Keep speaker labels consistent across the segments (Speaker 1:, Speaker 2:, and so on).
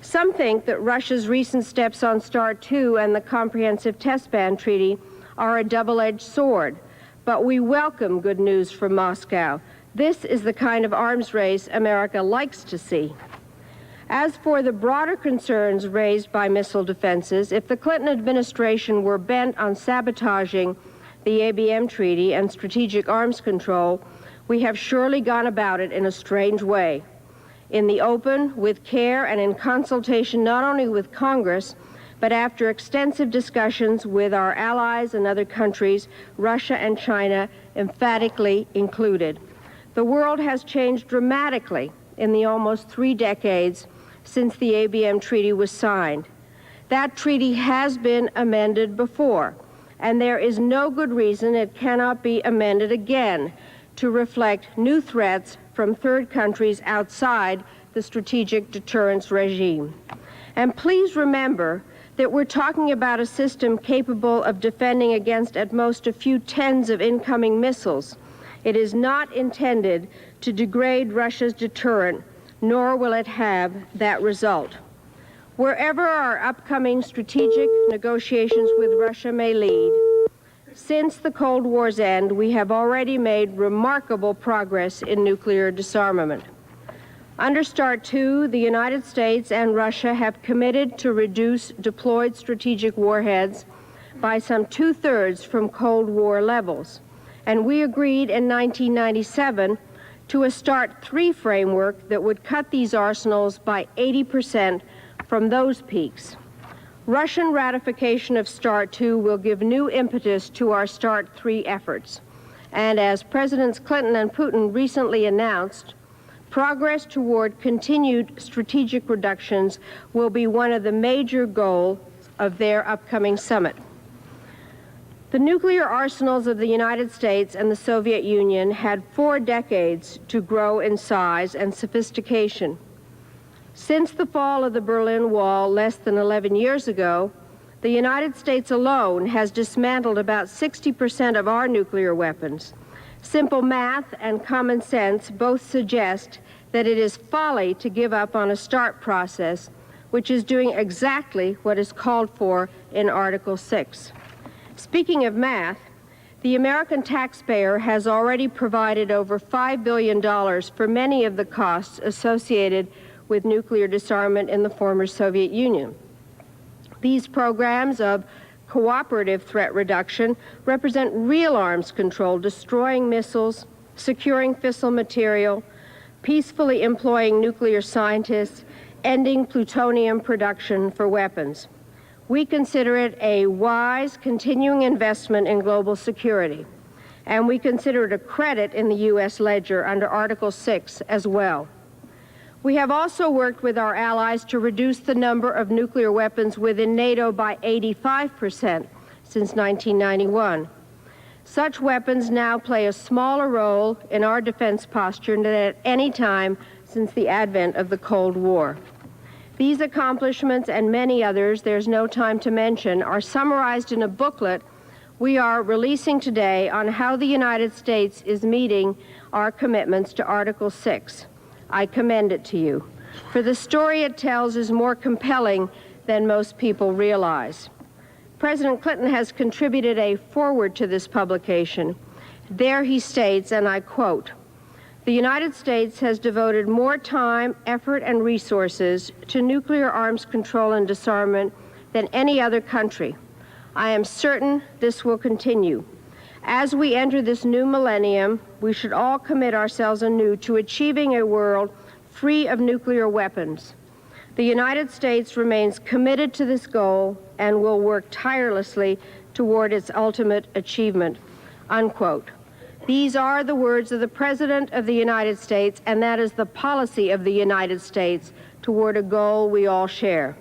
Speaker 1: Some think that Russia's recent steps on START II and the Comprehensive Test Ban Treaty are a double-edged sword, but we welcome good news from Moscow. This is the kind of arms race America likes to see. As for the broader concerns raised by missile defenses, if the Clinton administration were bent on sabotaging the ABM Treaty and strategic arms control, we have surely gone about it in a strange way. In the open, with care, and in consultation not only with Congress, but after extensive discussions with our allies and other countries, Russia and China emphatically included. The world has changed dramatically in the almost 3 decades since the ABM Treaty was signed. That treaty has been amended before, and there is no good reason it cannot be amended again to reflect new threats from third countries outside the strategic deterrence regime. And please remember that we're talking about a system capable of defending against at most a few tens of incoming missiles. It is not intended to degrade Russia's deterrent, nor will it have that result. Wherever our upcoming strategic negotiations with Russia may lead, since the Cold War's end, we have already made remarkable progress in nuclear disarmament. Under START II, the United States and Russia have committed to reduce deployed strategic warheads by some 2/3 from Cold War levels. And we agreed in 1997 to a START III framework that would cut these arsenals by 80% from those peaks. Russian ratification of START II will give new impetus to our START III efforts. And as Presidents Clinton and Putin recently announced, progress toward continued strategic reductions will be one of the major goals of their upcoming summit. The nuclear arsenals of the United States and the Soviet Union had 4 decades to grow in size and sophistication. Since the fall of the Berlin Wall less than 11 years ago, the United States alone has dismantled about 60% of our nuclear weapons. Simple math and common sense both suggest that it is folly to give up on a START process, which is doing exactly what is called for in Article 6. Speaking of math, the American taxpayer has already provided over $5 billion for many of the costs associated with nuclear disarmament in the former Soviet Union. These programs of cooperative threat reduction represent real arms control, destroying missiles, securing fissile material, peacefully employing nuclear scientists, ending plutonium production for weapons. We consider it a wise, continuing investment in global security, and we consider it a credit in the U.S. ledger under Article 6 as well. We have also worked with our allies to reduce the number of nuclear weapons within NATO by 85% since 1991. Such weapons now play a smaller role in our defense posture than at any time since the advent of the Cold War. These accomplishments and many others, there's no time to mention, are summarized in a booklet we are releasing today on how the United States is meeting our commitments to Article 6. I commend it to you, for the story it tells is more compelling than most people realize. President Clinton has contributed a foreword to this publication. There he states, and I quote, "The United States has devoted more time, effort, and resources to nuclear arms control and disarmament than any other country. I am certain this will continue. As we enter this new millennium, we should all commit ourselves anew to achieving a world free of nuclear weapons. The United States remains committed to this goal and will work tirelessly toward its ultimate achievement," unquote. These are the words of the President of the United States, and that is the policy of the United States toward a goal we all share.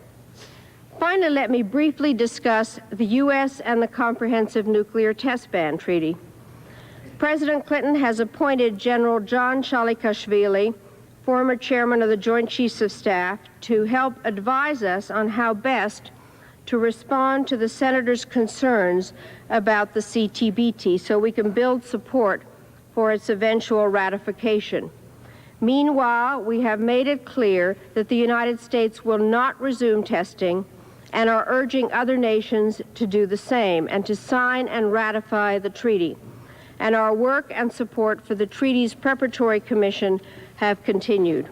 Speaker 1: Finally, let me briefly discuss the U.S. and the Comprehensive Nuclear Test Ban Treaty. President Clinton has appointed General John Shalikashvili, former chairman of the Joint Chiefs of Staff, to help advise us on how best to respond to the Senator's concerns about the CTBT so we can build support for its eventual ratification. Meanwhile, we have made it clear that the United States will not resume testing and are urging other nations to do the same and to sign and ratify the treaty. And our work and support for the treaty's preparatory commission have continued.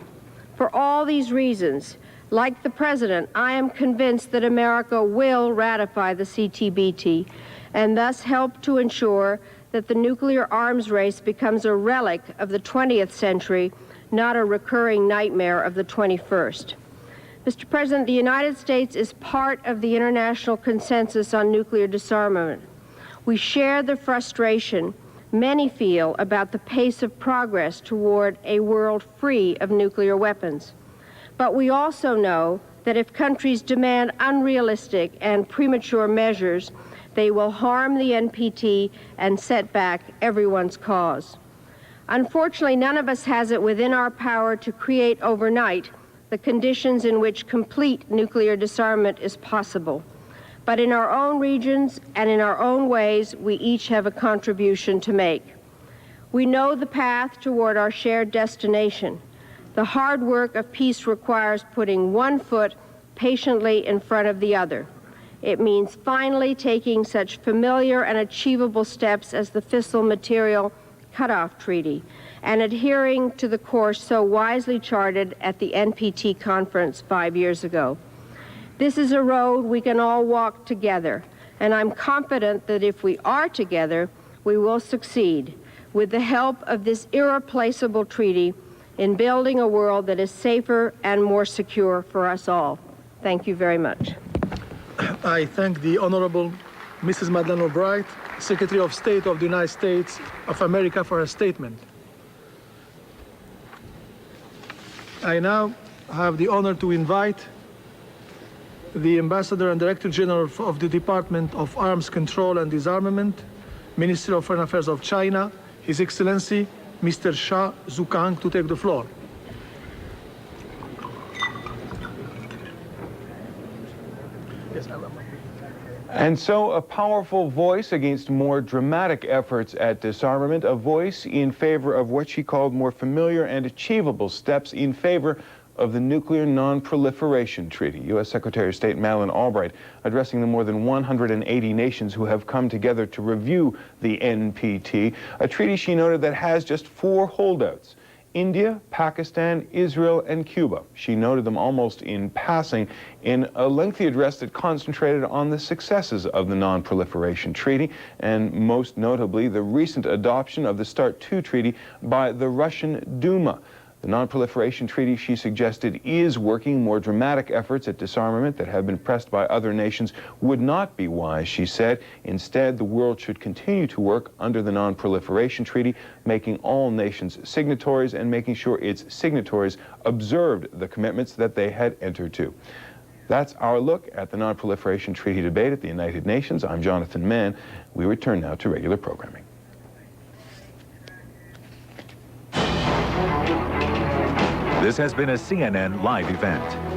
Speaker 1: For all these reasons, like the President, I am convinced that America will ratify the CTBT and thus help to ensure that the nuclear arms race becomes a relic of the 20th century, not a recurring nightmare of the 21st. Mr. President, the United States is part of the international consensus on nuclear disarmament. We share the frustration many feel about the pace of progress toward a world free of nuclear weapons. But we also know that if countries demand unrealistic and premature measures, they will harm the NPT and set back everyone's cause. Unfortunately, none of us has it within our power to create overnight the conditions in which complete nuclear disarmament is possible. But in our own regions and in our own ways, we each have a contribution to make. We know the path toward our shared destination. The hard work of peace requires putting one foot patiently in front of the other. It means finally taking such familiar and achievable steps as the fissile material cutoff treaty and adhering to the course so wisely charted at the NPT conference 5 years ago. This is a road we can all walk together, and I'm confident that if we are together, we will succeed with the help of this irreplaceable treaty in building a world that is safer and more secure for us all. Thank you very much.
Speaker 2: I thank the Honorable Mrs. Madeleine Albright, Secretary of State of the United States of America, for her statement. I now have the honor to invite the Ambassador and Director General of the Department of Arms Control and Disarmament, Minister of Foreign Affairs of China, His Excellency Mr. Shah Zukang, to take the floor.
Speaker 3: And so a powerful voice against more dramatic efforts at disarmament, a voice in favor of what she called more familiar and achievable steps in favor of the Nuclear Non-Proliferation Treaty. U.S. Secretary of State Madeleine Albright addressing the more than 180 nations who have come together to review the NPT, a treaty she noted that has just 4 holdouts: India, Pakistan, Israel, and Cuba. She noted them almost in passing in a lengthy address that concentrated on the successes of the Non-Proliferation Treaty, and most notably the recent adoption of the START II treaty by the Russian Duma. The Non-Proliferation Treaty, she suggested, is working. More dramatic efforts at disarmament that have been pressed by other nations would not be wise, she said. Instead, the world should continue to work under the Non-Proliferation Treaty, making all nations signatories and making sure its signatories observed the commitments that they had entered to. That's our look at the Non-Proliferation Treaty debate at the United Nations. I'm Jonathan Mann. We return now to regular programming.
Speaker 4: This has been a CNN live event.